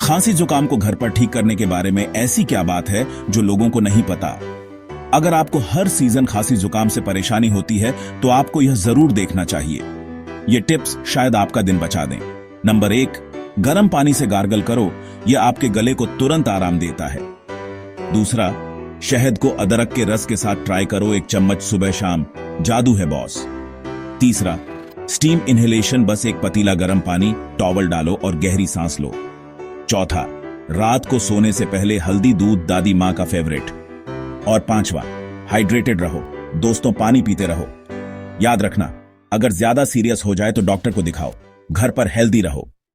खांसी जुकाम को घर पर ठीक करने के बारे में ऐसी क्या बात है जो लोगों को नहीं पता। अगर आपको हर सीजन खांसी जुकाम से परेशानी होती है तो आपको यह जरूर देखना चाहिए। ये टिप्स शायद आपका दिन बचा दें। नंबर 1, गर्म पानी से गार्गल करो। यह आपके गले को तुरंत आराम देता है। दूसरा, शहद को अदरक के रस के साथ ट्राई करो, 1 चम्मच सुबह शाम, जादू है बॉस। तीसरा, स्टीम इनहेलेशन, बस एक पतीला गर्म पानी, टॉवल डालो और गहरी सांस लो। चौथा, रात को सोने से पहले हल्दी दूध, दादी माँ का फेवरेट। और पांचवा, हाइड्रेटेड रहो दोस्तों, पानी पीते रहो। याद रखना, अगर ज्यादा सीरियस हो जाए तो डॉक्टर को दिखाओ। घर पर हेल्दी रहो।